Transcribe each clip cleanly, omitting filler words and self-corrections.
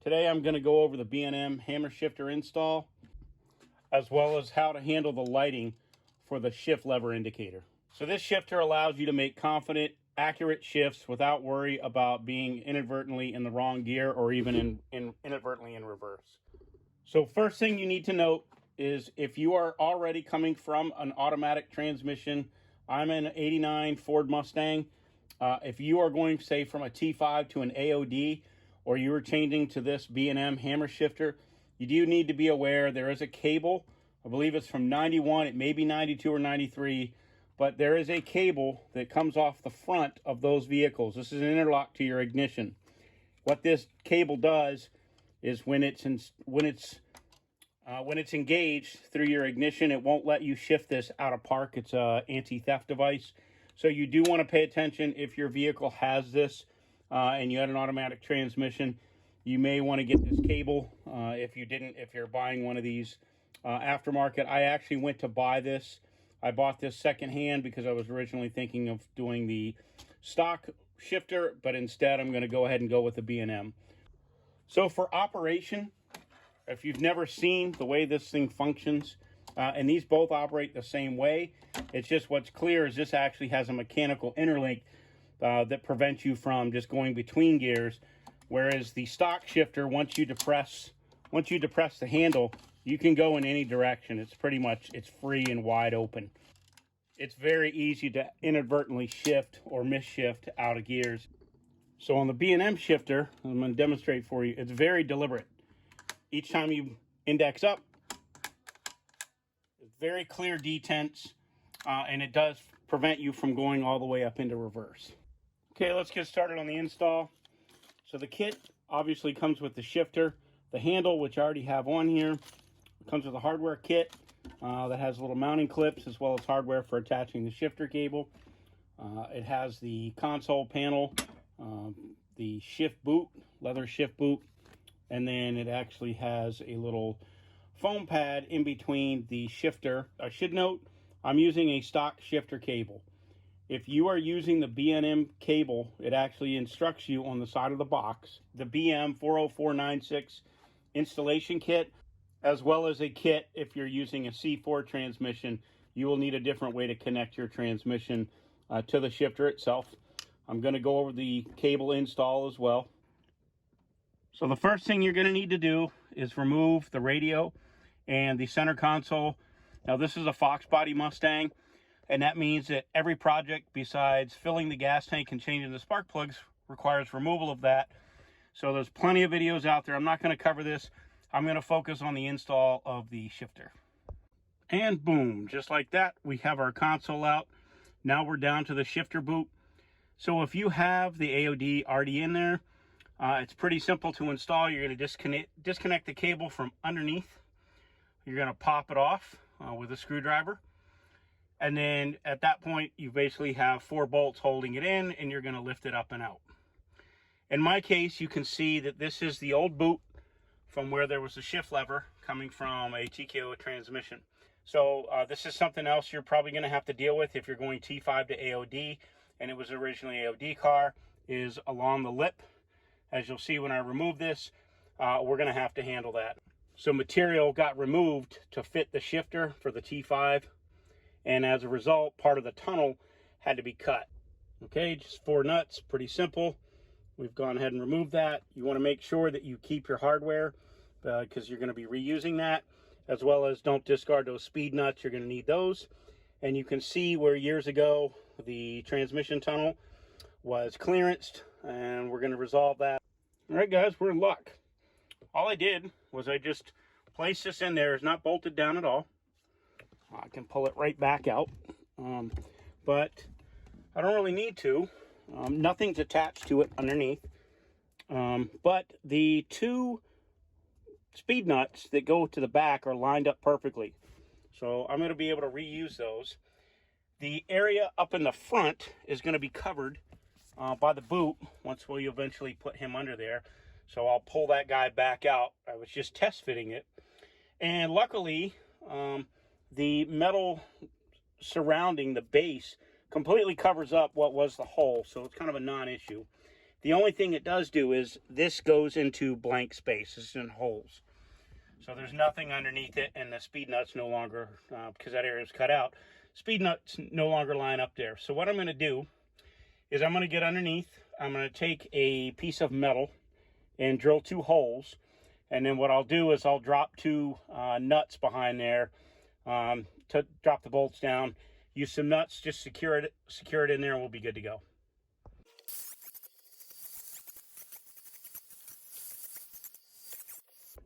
Today I'm going to go over the B&M Hammer Shifter install, as well as how to handle the lighting for the shift lever indicator. So this shifter allows you to make confident, accurate shifts without worry about being inadvertently in the wrong gear or even inadvertently in reverse. So first thing you need to note is if you are already coming from an automatic transmission, I'm an '89 Ford Mustang. If you are going, say, from a T5 to an AOD, or you are changing to this B&M Hammer Shifter, you do need to be aware there is a cable. I believe it's from 91, it may be 92 or 93, but there is a cable that comes off the front of those vehicles. This is an interlock to your ignition. What this cable does is when it's engaged through your ignition, it won't let you shift this out of park. It's an anti-theft device. So you do want to pay attention if your vehicle has this and you had an automatic transmission. You may want to get this cable if you're buying one of these aftermarket. I actually went to buy this. I bought this secondhand because I was originally thinking of doing the stock shifter, but instead I'm going to go ahead and go with the B&M. So for operation, if you've never seen the way this thing functions, and these both operate the same way, it's just what's clear is this actually has a mechanical interlink that prevents you from just going between gears, whereas the stock shifter, once you depress the handle, you can go in any direction. It's free and wide open. It's very easy to inadvertently shift or misshift out of gears. So on the B&M shifter, I'm going to demonstrate for you, it's very deliberate. Each time you index up, it's very clear detents, and it does prevent you from going all the way up into reverse. Okay, let's get started on the install. So the kit obviously comes with the shifter, the handle, which I already have on here. It comes with a hardware kit that has little mounting clips as well as hardware for attaching the shifter cable. It has the console panel, the shift boot, leather shift boot, and then it actually has a little foam pad in between the shifter. I should note, I'm using a stock shifter cable. If you are using the B&M cable, it actually instructs you on the side of the box, the BM 40496 installation kit, as well as a kit if you're using a C4 transmission. You will need a different way to connect your transmission to the shifter itself. I'm going to go over the cable install as well. So the first thing you're going to need to do is remove the radio and the center console. Now this is a Foxbody Mustang, and that means that every project besides filling the gas tank and changing the spark plugs requires removal of that. So there's plenty of videos out there. I'm not going to cover this. I'm going to focus on the install of the shifter. And boom, just like that, we have our console out. Now we're down to the shifter boot. So if you have the AOD already in there, it's pretty simple to install. You're going to disconnect the cable from underneath. You're going to pop it off with a screwdriver. And then at that point, you basically have 4 bolts holding it in, and you're going to lift it up and out. In my case, you can see that this is the old boot from where there was a shift lever coming from a TKO transmission. So this is something else you're probably going to have to deal with if you're going T5 to AOD, and it was originally AOD car, is along the lip. As you'll see when I remove this, we're going to have to handle that. So material got removed to fit the shifter for the T5, and as a result, part of the tunnel had to be cut. Okay, just 4 nuts, pretty simple. We've gone ahead and removed that. You want to make sure that you keep your hardware because you're going to be reusing that, as well as don't discard those speed nuts. You're going to need those. And you can see where years ago the transmission tunnel was clearanced, and we're going to resolve that. All right, guys, we're in luck. All I did was I just placed this in there. It's not bolted down at all. I can pull it right back out, but I don't really need to. Nothing's attached to it underneath, but the 2 speed nuts that go to the back are lined up perfectly, so I'm going to be able to reuse those. The area up in the front is going to be covered by the boot once we eventually put him under there, so I'll pull that guy back out. I was just test fitting it, and luckily the metal surrounding the base completely covers up what was the hole, so it's kind of a non-issue. The only thing it does do is this goes into blank spaces and holes. So there's nothing underneath it, and the speed nuts no longer, because that area is cut out, speed nuts no longer line up there. So what I'm going to do is I'm going to get underneath. I'm going to take a piece of metal and drill 2 holes. And then what I'll do is I'll drop 2 nuts behind there to drop the bolts down. Use some nuts, just secure it in there, and we'll be good to go.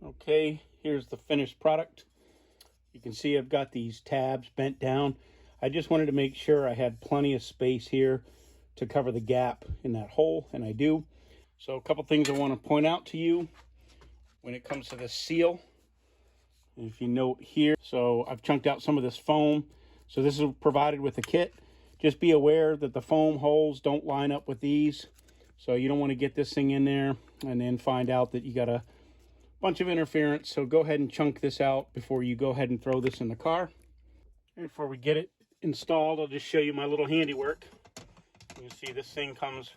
Okay, here's the finished product. You can see I've got these tabs bent down. I just wanted to make sure I had plenty of space here to cover the gap in that hole, and I do. So a couple things I want to point out to you when it comes to this seal. If you note here, so I've chunked out some of this foam. So this is provided with the kit. Just be aware that the foam holes don't line up with these. So you don't want to get this thing in there and then find out that you got a bunch of interference. So go ahead and chunk this out before you go ahead and throw this in the car. And before we get it installed, I'll just show you my little handiwork. You can see this thing comes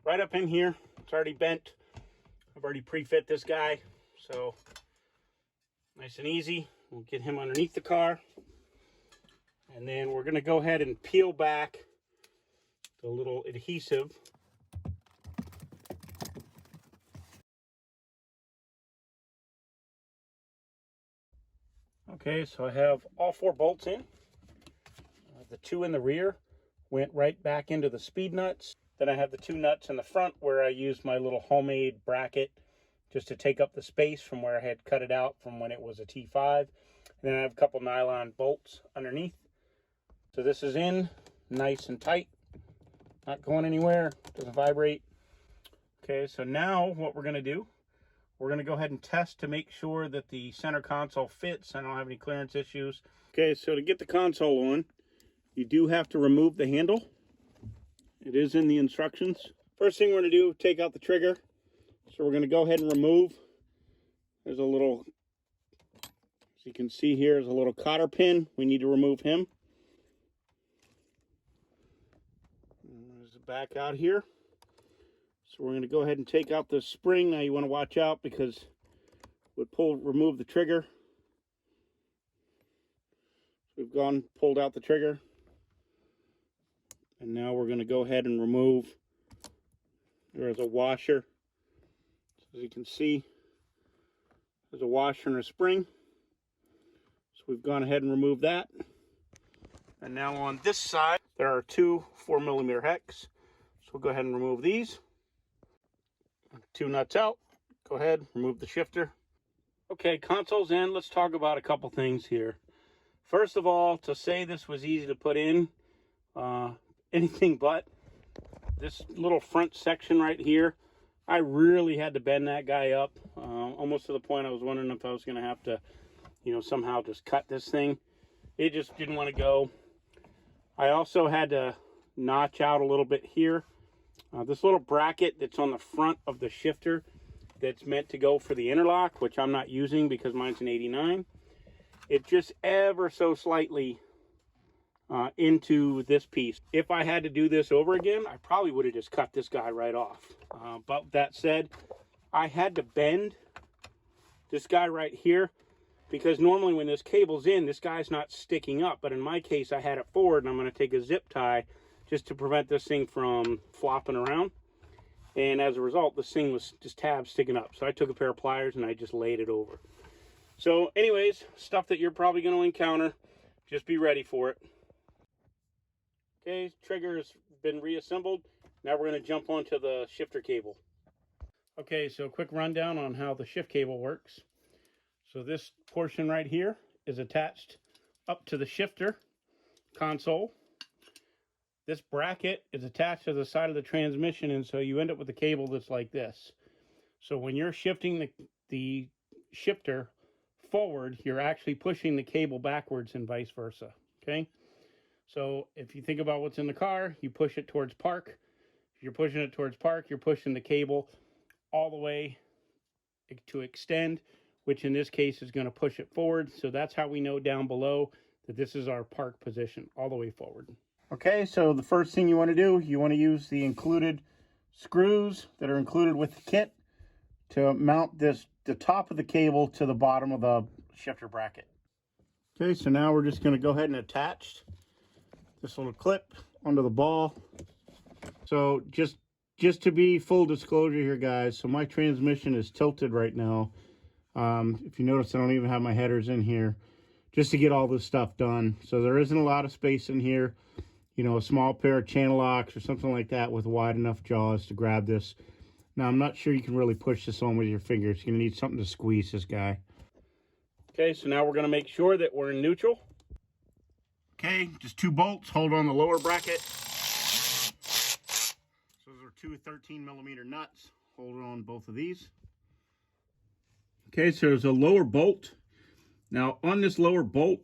right up in here. It's already bent. I've already pre-fit this guy. So nice and easy. We'll get him underneath the car. And then we're going to go ahead and peel back the little adhesive. Okay, so I have all 4 bolts in. The 2 in the rear went right back into the speed nuts. Then I have the 2 nuts in the front where I used my little homemade bracket just to take up the space from where I had cut it out from when it was a T5. And then I have a couple nylon bolts underneath. So this is in nice and tight, not going anywhere, doesn't vibrate. Okay, so now what we're going to do, we're going to go ahead and test to make sure that the center console fits. I don't have any clearance issues. Okay, so to get the console on, you do have to remove the handle. It is in the instructions. First thing we're going to do, take out the trigger. So we're going to go ahead and remove. There's a little, as you can see here, is a little cotter pin. We need to remove him. There's the back out here. So we're going to go ahead and take out the spring. Now you want to watch out because it would remove the trigger. So we've pulled out the trigger. And now we're going to go ahead and remove. There's a washer. As you can see, there's a washer and a spring. So we've gone ahead and removed that. And now on this side, there are 2 4mm hex. So we'll go ahead and remove these. 2 nuts out. Go ahead, remove the shifter. Okay, console's in. Let's talk about a couple things here. First of all, to say this was easy to put in, anything but. This little front section right here, I really had to bend that guy up, almost to the point I was wondering if I was going to have to, somehow just cut this thing. It just didn't want to go. I also had to notch out a little bit here. This little bracket that's on the front of the shifter that's meant to go for the interlock, which I'm not using because mine's an 89. It just ever so slightly into this piece. If I had to do this over again, I probably would have just cut this guy right off. But that said, I had to bend this guy right here because normally when this cable's in, this guy's not sticking up. But in my case, I had it forward, and I'm going to take a zip tie just to prevent this thing from flopping around. And as a result, this thing was just tabs sticking up. So I took a pair of pliers and I just laid it over. So anyways, stuff that you're probably going to encounter. Just be ready for it. Okay, trigger has been reassembled. Now we're going to jump onto the shifter cable. Okay, so quick rundown on how the shift cable works. So this portion right here is attached up to the shifter console. This bracket is attached to the side of the transmission, and so you end up with a cable that's like this. So when you're shifting the shifter forward, you're actually pushing the cable backwards and vice versa, okay? So if you think about what's in the car, you push it towards park. If you're pushing it towards park, you're pushing the cable all the way to extend, which in this case is going to push it forward. So that's how we know down below that this is our park position all the way forward. Okay, so the first thing you want to do, you want to use the included screws that are included with the kit to mount the top of the cable to the bottom of the shifter bracket. Okay, so now we're just going to go ahead and attach this little clip onto the ball. So just to be full disclosure here, guys, so my transmission is tilted right now. If you notice, I don't even have my headers in here just to get all this stuff done. So there isn't a lot of space in here. You know, a small pair of channel locks or something like that with wide enough jaws to grab this. Now, I'm not sure you can really push this on with your fingers. You're going to need something to squeeze this guy. Okay, so now we're going to make sure that we're in neutral. Okay, just 2 bolts hold on the lower bracket. So those are 2 13mm nuts. Hold on both of these. Okay, so there's a lower bolt. Now, on this lower bolt,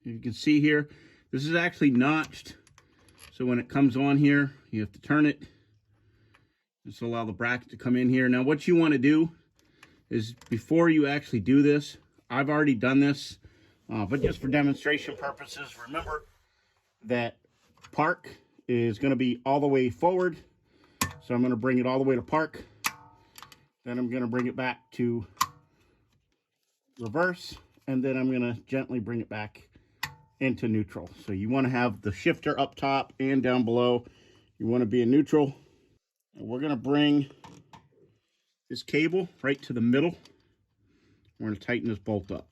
you can see here, this is actually notched. So when it comes on here, you have to turn it. Just allow the bracket to come in here. Now, what you want to do is, before you actually do this, I've already done this, but just for demonstration purposes, remember that park is going to be all the way forward. So I'm going to bring it all the way to park. Then I'm going to bring it back to reverse. And then I'm going to gently bring it back into neutral. So you want to have the shifter up top and down below. You want to be in neutral. And we're going to bring this cable right to the middle. We're going to tighten this bolt up.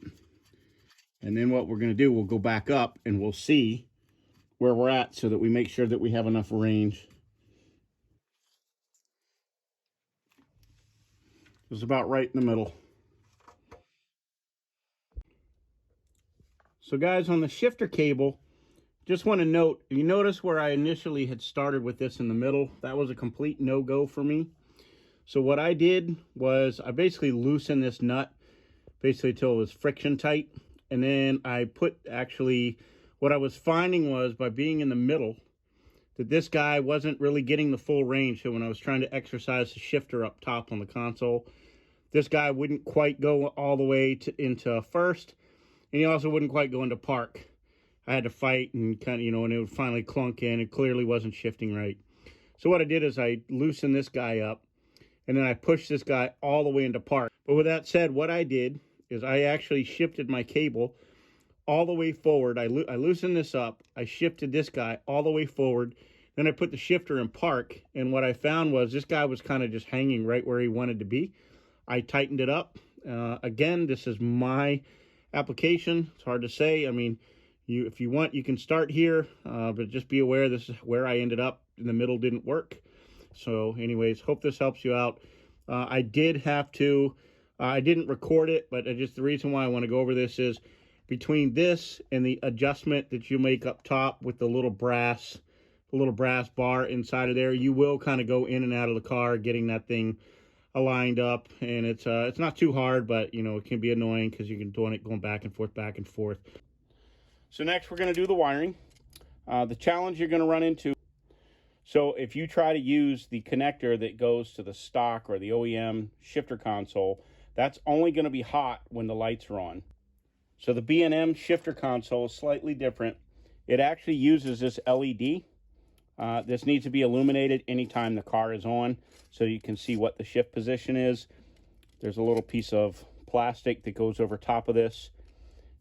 And then what we're going to do, we'll go back up and we'll see where we're at so that we make sure that we have enough range. It's about right in the middle. So guys, on the shifter cable, just want to note, you notice where I initially had started with this in the middle, that was a complete no-go for me. So what I did was I basically loosened this nut basically till it was friction tight. And then I put, actually, what I was finding was by being in the middle, that this guy wasn't really getting the full range. So when I was trying to exercise the shifter up top on the console, this guy wouldn't quite go all the way into first. And he also wouldn't quite go into park. I had to fight and kind of, you know, and it would finally clunk in. It clearly wasn't shifting right. So what I did is I loosened this guy up, and then I pushed this guy all the way into park. But with that said, what I did is I actually shifted my cable all the way forward. I loosened this up. I shifted this guy all the way forward. Then I put the shifter in park. And what I found was this guy was kind of just hanging right where he wanted to be. I tightened it up. Again, this is my application. It's hard to say. I mean, if you want, you can start here, but just be aware this is where I ended up. In the middle didn't work. So anyways, hope this helps you out. I did have to, I didn't record it, but just the reason why I want to go over this is between this and the adjustment that you make up top with the little brass bar inside of there, you will kind of go in and out of the car getting that thing aligned up, and it's not too hard, but you know, it can be annoying because you can do it going back and forth. So next we're going to do the wiring. The challenge you're going to run into, so if you try to use the connector that goes to the stock or the OEM shifter console, that's only going to be hot when the lights are on. So the B&M shifter console is slightly different. It actually uses this LED. This needs to be illuminated anytime the car is on so you can see what the shift position is. There's a little piece of plastic that goes over top of this,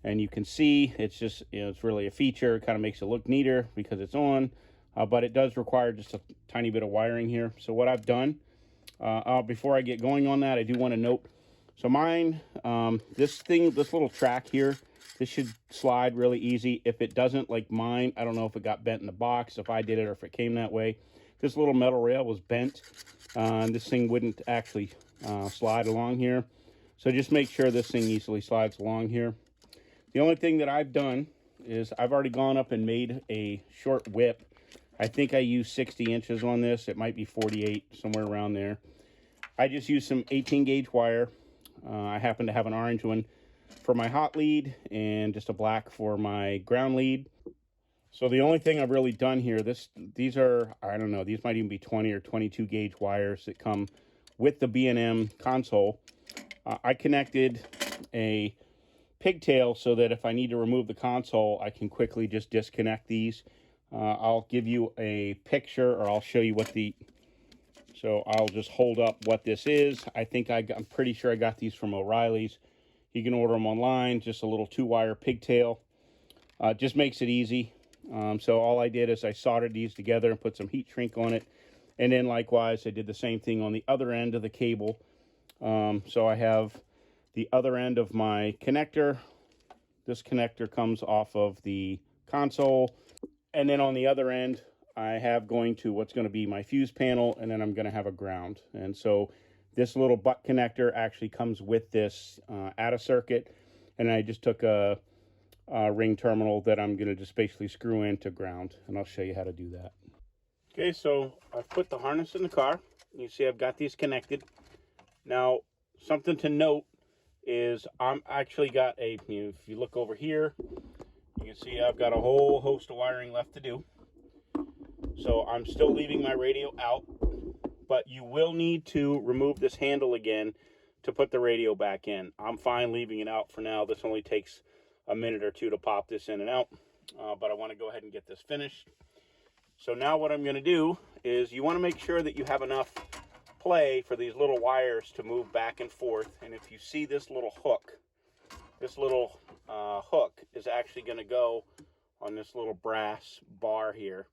and you can see it's just, you know, it's really a feature. It kind of makes it look neater because it's on, but it does require just a tiny bit of wiring here. So what I've done, before I get going on that, I do want to note, so mine, this little track here, this should slide really easy. If it doesn't, like mine, I don't know if it got bent in the box, if I did it or if it came that way. This little metal rail was bent, and this thing wouldn't actually slide along here. So just make sure this thing easily slides along here. The only thing that I've done is I've already gone up and made a short whip. I think I used 60 inches on this. It might be 48, somewhere around there. I just used some 18 gauge wire. I happen to have an orange one for my hot lead and just a black for my ground lead. So the only thing I've really done here, these are, I don't know, these might even be 20 or 22 gauge wires that come with the B&M console. I connected a pigtail so that if I need to remove the console, I can quickly just disconnect these. I'll give you a picture, or I'll show you what the So I'll just hold up what this is. I'm pretty sure I got these from O'Reilly's. You can order them online, just a little 2-wire pigtail. Just makes it easy. So all I did is I soldered these together and put some heat shrink on it. And then likewise, I did the same thing on the other end of the cable. So I have the other end of my connector. This connector comes off of the console. And then on the other end, I have what's going to be my fuse panel, and then I'm going to have a ground. And so this little butt connector actually comes with this ATA circuit. And I just took a ring terminal that I'm going to just basically screw into ground, and I'll show you how to do that. Okay, so I've put the harness in the car. You see I've got these connected. Now, something to note is I'm actually got if you look over here, you can see I've got a whole host of wiring left to do. So I'm still leaving my radio out, but you will need to remove this handle again to put the radio back in. I'm fine leaving it out for now. This only takes a minute or two to pop this in and out, but I want to go ahead and get this finished. So now what I'm going to do is you want to make sure that you have enough play for these little wires to move back and forth. And if you see this little hook, hook is actually going to go on this little brass bar here.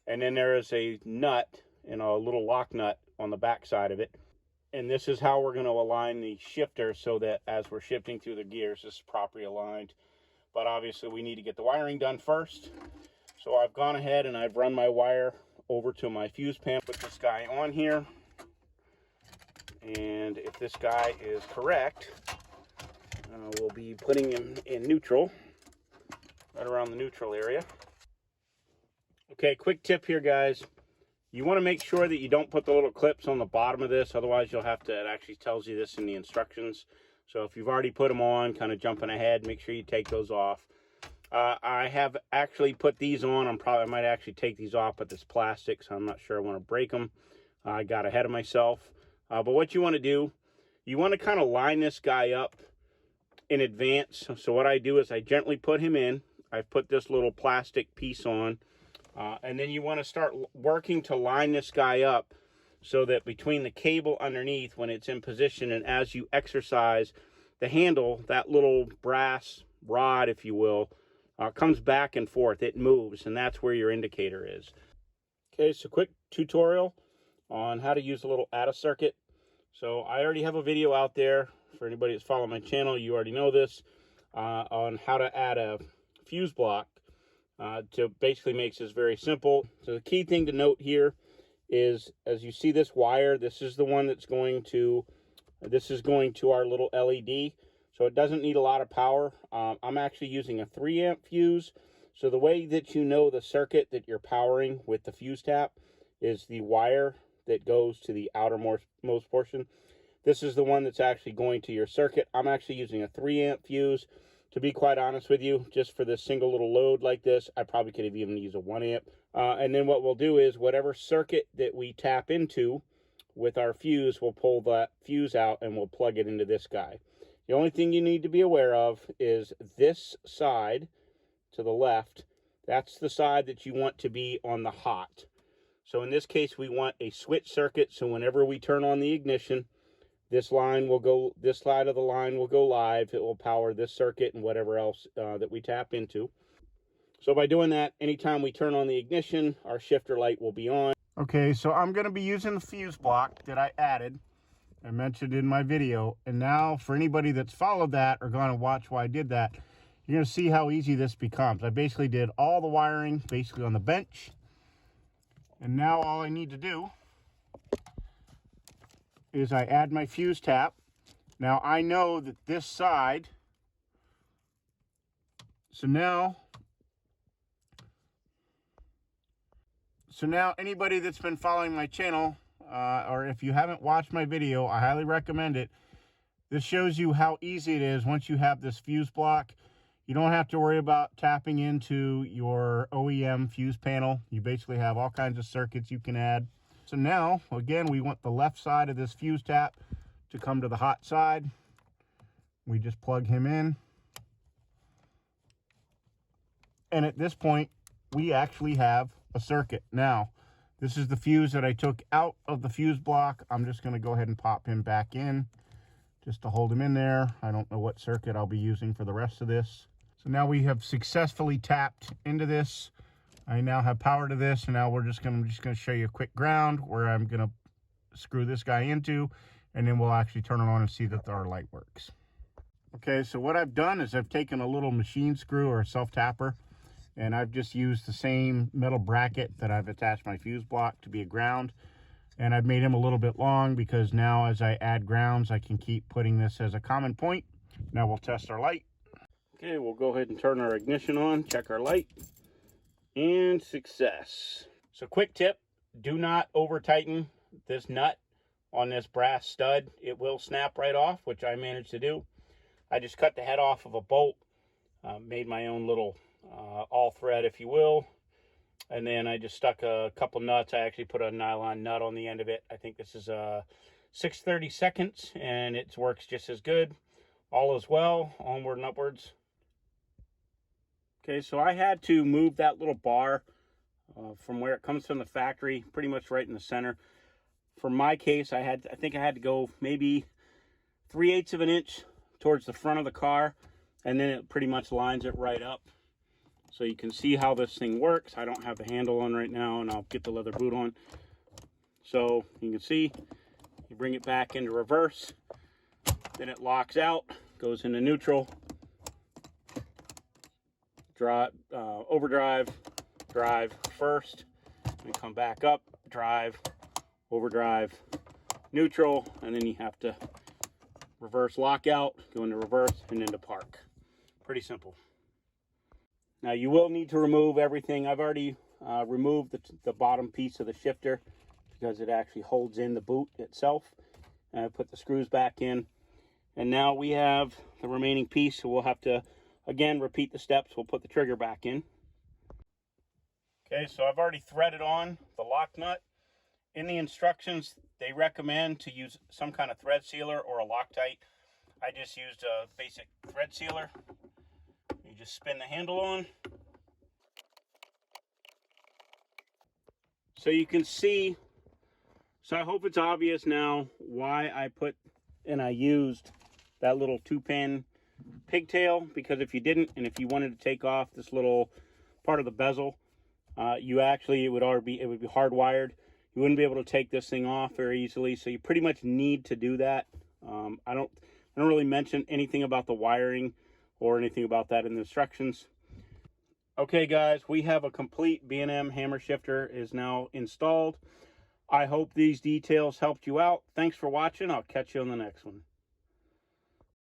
And then there is a nut, a little lock nut on the back side of it. And this is how we're going to align the shifter so that as we're shifting through the gears, this is properly aligned. But obviously we need to get the wiring done first. So I've gone ahead and I've run my wire over to my fuse panel. Put this guy on here. And if this guy is correct, we'll be putting him in neutral, right around the neutral area. Okay, quick tip here, guys. You want to make sure that you don't put the little clips on the bottom of this, otherwise you'll have to, it actually tells you this in the instructions. So if you've already put them on, kind of jumping ahead, make sure you take those off. I have actually put these on. I might actually take these off, but this plastic, so I'm not sure I want to break them. I got ahead of myself. But what you want to do, you want to kind of line this guy up in advance. So what I do is I gently put him in. I've put this little plastic piece on. And then you want to start working to line this guy up so that between the cable underneath when it's in position and as you exercise the handle, that little brass rod, if you will, comes back and forth. It moves, and that's where your indicator is. Okay, so quick tutorial on how to use a little ATA circuit. So I already have a video out there. For anybody that's following my channel, you already know this, on how to add a fuse block. To basically makes this very simple. So the key thing to note here is, as you see this wire, this is the one that's going to our little LED. So it doesn't need a lot of power. I'm actually using a 3-amp fuse. So the way that you know the circuit that you're powering with the fuse tap is the wire that goes to the outermost portion. This is the one that's actually going to your circuit. I'm actually using a 3-amp fuse. To be quite honest with you, just for this single little load like this, I probably could have even used a 1-amp. And then what we'll do is whatever circuit that we tap into with our fuse, we'll pull that fuse out and we'll plug it into this guy. The only thing you need to be aware of is this side to the left. That's the side that you want to be on the hot. So in this case, we want a switch circuit. So whenever we turn on the ignition, this side of the line will go live. It will power this circuit and whatever else that we tap into. So by doing that, anytime we turn on the ignition, our shifter light will be on. Okay, so I'm going to be using the fuse block that I added. I mentioned in my video. And now for anybody that's followed that or going to watch why I did that, you're going to see how easy this becomes. I basically did all the wiring basically on the bench. And now all I need to do is I add my fuse tap. Now I know that this side, so now anybody that's been following my channel, or if you haven't watched my video, I highly recommend it. This shows you how easy it is once you have this fuse block. You don't have to worry about tapping into your OEM fuse panel. You basically have all kinds of circuits you can add. So now, again, we want the left side of this fuse tap to come to the hot side. We just plug him in. And at this point, we actually have a circuit. Now, This is the fuse that I took out of the fuse block. I'm just going to go ahead and pop him back in just to hold him in there. I don't know what circuit I'll be using for the rest of this. So now we have successfully tapped into this. I now have power to this, and now I'm just going to show you a quick ground where I'm going to screw this guy into, and then we'll actually turn it on and see that our light works. Okay, so what I've done is I've taken a little machine screw or a self-tapper, and I've just used the same metal bracket that I've attached my fuse block to be a ground, and I've made him a little bit long because now as I add grounds, I can keep putting this as a common point. Now we'll test our light. Okay, we'll go ahead and turn our ignition on, check our light, and success. So quick tip, do not over tighten this nut on this brass stud. It will snap right off, which I managed to do. I just cut the head off of a bolt, made my own little all thread, if you will, and then I just stuck a couple nuts. I actually put a nylon nut on the end of it. I think this is a 6/32, and it works just as good. All is well, onward and upwards. Okay, so I had to move that little bar from where it comes from the factory, pretty much right in the center. For my case, I think I had to go maybe 3/8 of an inch towards the front of the car, and then it pretty much lines it right up. So you can see how this thing works. I don't have the handle on right now, and I'll get the leather boot on. So you can see, you bring it back into reverse, then it locks out, goes into neutral, drive, overdrive, drive first, and come back up, drive, overdrive, neutral, and then you have to reverse lockout, go into reverse, and into park. Pretty simple. Now you will need to remove everything. I've already removed the bottom piece of the shifter because it actually holds in the boot itself. And I put the screws back in. And now we have the remaining piece, so we'll have to, again, repeat the steps. We'll put the trigger back in. Okay, so I've already threaded on the lock nut. In the instructions, they recommend to use some kind of thread sealer or a Loctite. I just used a basic thread sealer. You just spin the handle on. So you can see, so I hope it's obvious now why I put and I used that little 2-pin pigtail, because if you didn't, and if you wanted to take off this little part of the bezel, it would be hardwired. You wouldn't be able to take this thing off very easily, so you pretty much need to do that. I don't really mention anything about the wiring or anything about that in the instructions. Okay guys, we have a complete B&M Hammer Shifter is now installed. I hope these details helped you out. Thanks for watching. I'll catch you on the next one.